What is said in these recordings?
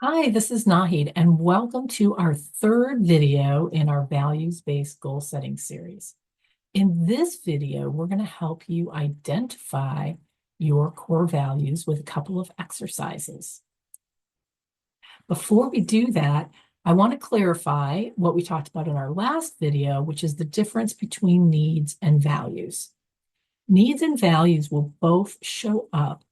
Hi, this is Nahid, and welcome to our third video in our values-based goal setting series. In this video, we're going to help you identify your core values with a couple of exercises. Before we do that, I want to clarify what we talked about in our last video, which is the difference between needs and values. Needs and values will both show up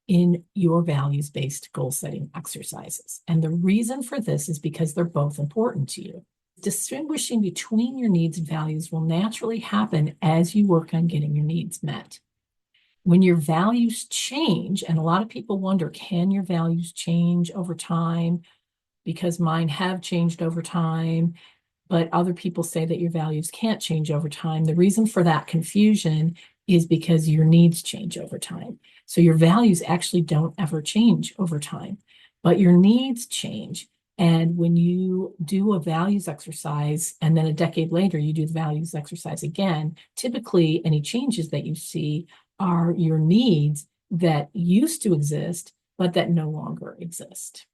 in your values-based goal setting exercises. And the reason for this is because they're both important to you. Distinguishing between your needs and values will naturally happen as you work on getting your needs met. When your values change, and a lot of people wonder, can your values change over time? Because mine have changed over time, but other people say that your values can't change over time. The reason for that confusion is because your needs change over time. So your values actually don't ever change over time, but your needs change. And when you do a values exercise, and then a decade later, you do the values exercise again, typically any changes that you see are your needs that used to exist, but that no longer exist.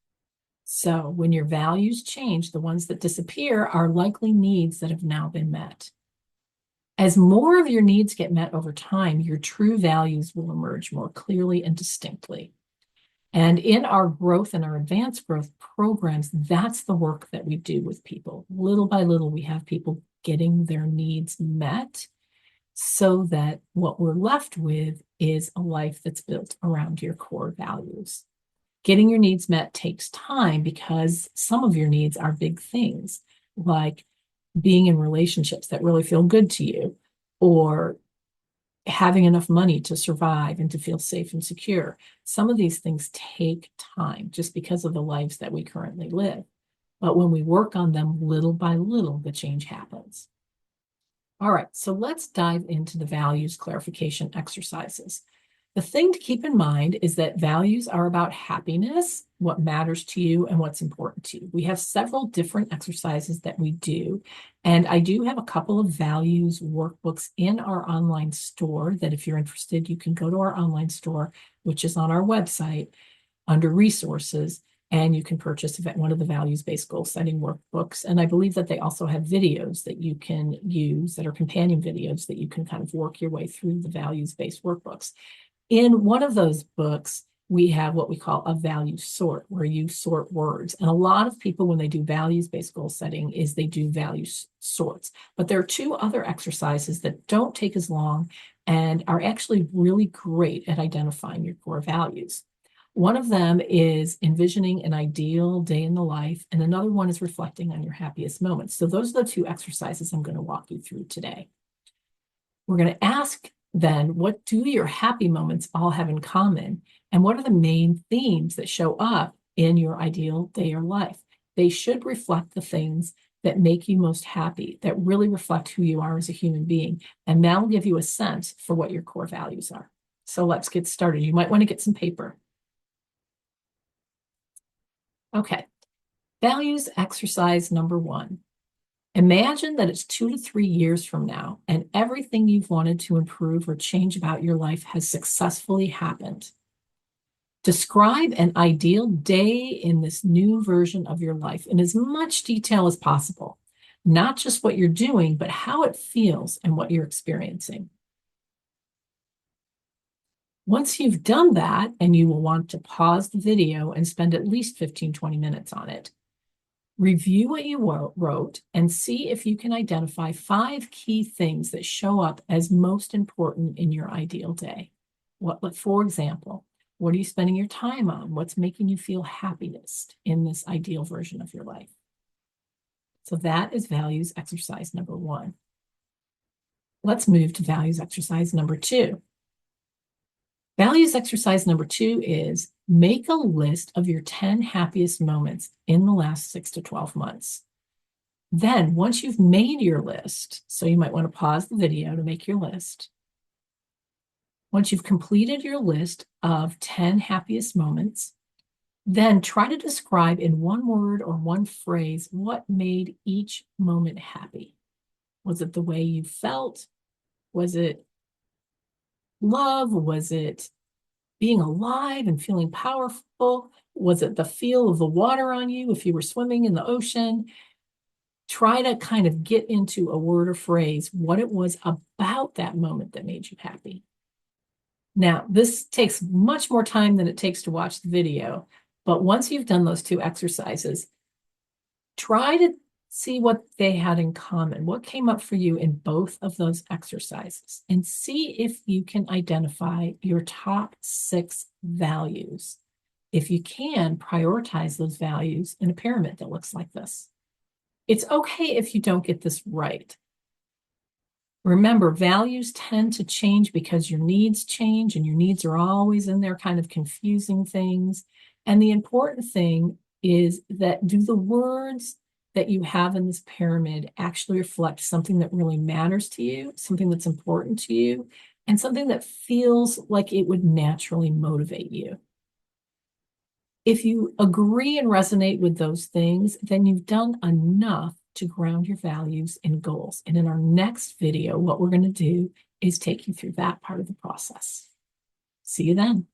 So when your values change, the ones that disappear are likely needs that have now been met. As more of your needs get met over time, your true values will emerge more clearly and distinctly. And in our growth and our advanced growth programs, that's the work that we do with people. Little by little, we have people getting their needs met so that what we're left with is a life that's built around your core values. Getting your needs met takes time because some of your needs are big things, like being in relationships that really feel good to you, or having enough money to survive and to feel safe and secure. Some of these things take time just because of the lives that we currently live. But when we work on them little by little, the change happens. All right, so let's dive into the values clarification exercises. The thing to keep in mind is that values are about happiness, what matters to you, and what's important to you. We have several different exercises that we do, and I do have a couple of values workbooks in our online store that if you're interested, you can go to our online store, which is on our website under resources, and you can purchase one of the values-based goal setting workbooks. And I believe that they also have videos that you can use that are companion videos that you can kind of work your way through the values-based workbooks. In one of those books, we have what we call a value sort, where you sort words. And a lot of people, when they do values-based goal setting, is they do value sorts. But there are two other exercises that don't take as long and are actually really great at identifying your core values. One of them is envisioning an ideal day in the life, and another one is reflecting on your happiest moments. So those are the two exercises I'm going to walk you through today. We're going to ask then, what do your happy moments all have in common? And what are the main themes that show up in your ideal day or life? They should reflect the things that make you most happy, that really reflect who you are as a human being. And that'll give you a sense for what your core values are. So let's get started. You might want to get some paper. Okay, values exercise number 1. Imagine that it's 2 to 3 years from now, and everything you've wanted to improve or change about your life has successfully happened. Describe an ideal day in this new version of your life in as much detail as possible, not just what you're doing, but how it feels and what you're experiencing. Once you've done that, and you will want to pause the video and spend at least 15-20 minutes on it, review what you wrote and see if you can identify 5 key things that show up as most important in your ideal day. For example, what are you spending your time on? What's making you feel happiest in this ideal version of your life? So that is values exercise number 1. Let's move to values exercise number 2. Values exercise number 2 is make a list of your 10 happiest moments in the last 6 to 12 months. Then, once you've made your list, so you might want to pause the video to make your list. Once you've completed your list of 10 happiest moments, then try to describe in one word or one phrase what made each moment happy. Was it the way you felt? Was it love? Was it being alive and feeling powerful? Was it the feel of the water on you if you were swimming in the ocean? Try to kind of get into a word or phrase what it was about that moment that made you happy. Now, this takes much more time than it takes to watch the video, but once you've done those two exercises, try to see what they had in common, what came up for you in both of those exercises, and see if you can identify your top 6 values. If you can, prioritize those values in a pyramid that looks like this. It's okay if you don't get this right. Remember, values tend to change because your needs change, and your needs are always in there kind of confusing things. And the important thing is that do the words that you have in this pyramid actually reflect something that really matters to you, something that's important to you, and something that feels like it would naturally motivate you? If you agree and resonate with those things, then you've done enough to ground your values and goals. And in our next video, what we're going to do is take you through that part of the process. See you then.